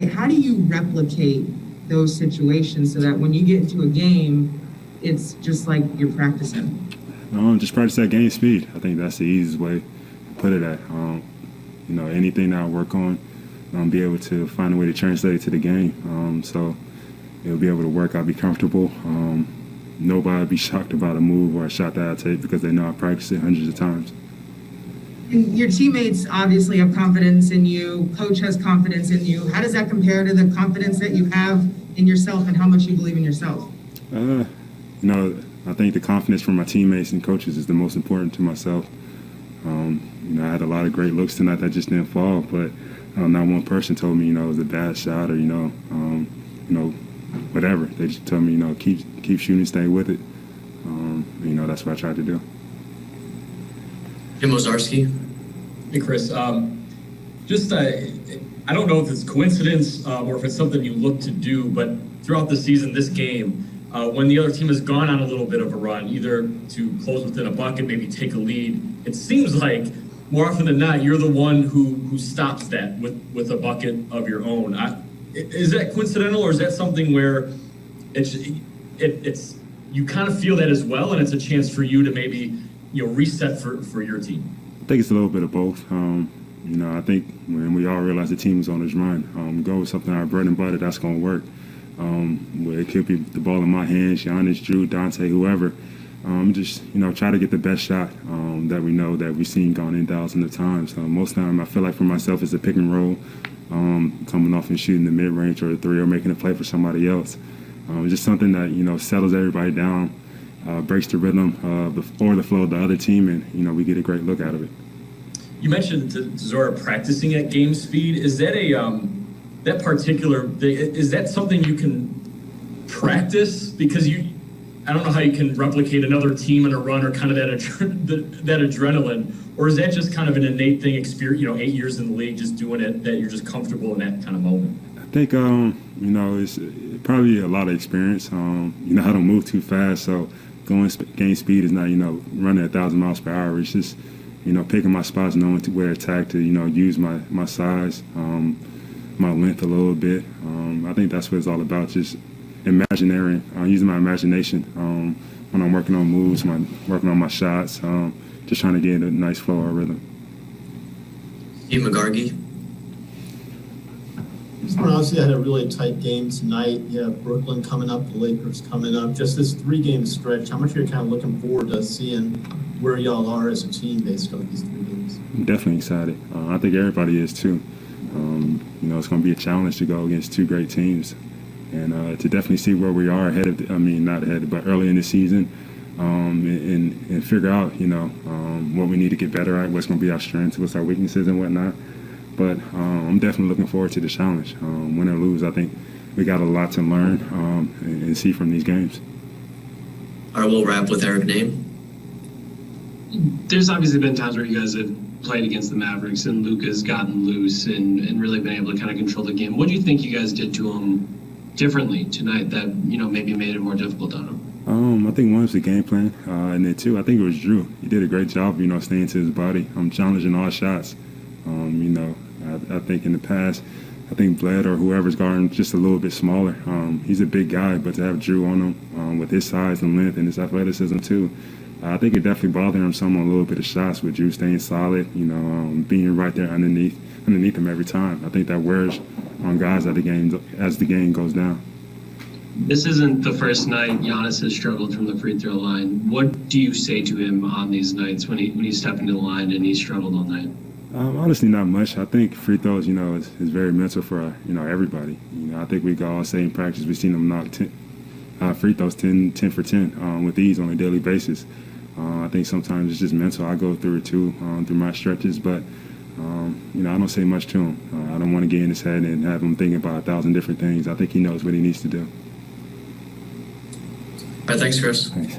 How do you replicate those situations so that when you get into a game, it's just like you're practicing? Just practice that game speed. I think that's the easiest way to put it at. Anything that I work on, be able to find a way to translate it to the game. So it'll be able to work. I'll be comfortable. Nobody will be shocked about a move or a shot that I take because they know I practiced it hundreds of times. And your teammates obviously have confidence in you. Coach has confidence in you. How does that compare to the confidence that you have in yourself and how much you believe in yourself? I think the confidence from my teammates and coaches is the most important to myself. I had a lot of great looks tonight that just didn't fall, but not one person told me, it was a bad shot or, whatever. They just told me, keep shooting, stay with it. That's what I tried to do. Jim Ozarski. Hey, Khris. I don't know if it's coincidence or if it's something you look to do, but throughout the season, this game, when the other team has gone on a little bit of a run, either to close within a bucket, maybe take a lead, it seems like more often than not, you're the one who stops that with a bucket of your own. Is that coincidental, or is that something where it's you kind of feel that as well, and it's a chance for you to maybe reset for your team? I think it's a little bit of both. I think when we all realize the team is on its run, go with something our bread and butter, that's going to work. Where it could be the ball in my hands, Giannis, Drew, Dante, whoever. Try to get the best shot that we know that we've seen gone in thousands of times. Most of the time, I feel like for myself, it's a pick and roll, coming off and shooting the mid-range or the three or making a play for somebody else. Just something that, settles everybody down, breaks the rhythm or the flow of the other team, and, we get a great look out of it. You mentioned Zora practicing at game speed. Is that that particular thing, is that something you can practice? Because I don't know how you can replicate another team in a run or kind of that adrenaline, or is that just kind of an innate thing, experience, 8 years in the league, just doing it, that you're just comfortable in that kind of moment? I think, it's probably a lot of experience. I don't move too fast, so going game speed is not, running 1,000 miles per hour. It's just, picking my spots, knowing where to attack to, use my size, my length a little bit. I think that's what it's all about, just using my imagination when I'm working on moves, working on my shots, just trying to get a nice flow or rhythm. Steve McGargy. Obviously had a really tight game tonight. You have Brooklyn coming up, the Lakers coming up. Just this 3-game stretch, how much are you kind of looking forward to seeing where y'all are as a team based on these 3 games? I'm definitely excited. I think everybody is too. It's going to be a challenge to go against 2 great teams. And to definitely see where we are not ahead, but early in the season, and figure out, what we need to get better at, what's going to be our strengths, what's our weaknesses and whatnot. But I'm definitely looking forward to the challenge. Win or lose, I think we got a lot to learn and see from these games. All right, we'll wrap with Eric Name. There's obviously been times where you guys have played against the Mavericks and Luka's gotten loose and really been able to kind of control the game. What do you think you guys did to him differently tonight that, maybe made it more difficult on him? I think one was the game plan, and then 2, I think it was Drew. He did a great job, staying to his body. Challenging all shots. I think in the past, I think Bled or whoever's guarding just a little bit smaller. He's a big guy, but to have Drew on him with his size and length and his athleticism too, I think it definitely bothered him some on a little bit of shots with Drew staying solid, being right there underneath him every time. I think that wears on guys as the game goes down. This isn't the first night Giannis has struggled from the free throw line. What do you say to him on these nights when he's stepping to the line and he's struggled all night? Honestly, not much. I think free throws, is very mental for, everybody. I think we can all say in practice we've seen them knock free throws 10 for 10 with ease on a daily basis. I think sometimes it's just mental. I go through it too, through my stretches, but, I don't say much to him. I don't want to get in his head and have him thinking about 1,000 different things. I think he knows what he needs to do. All right, thanks, Khris. Thanks.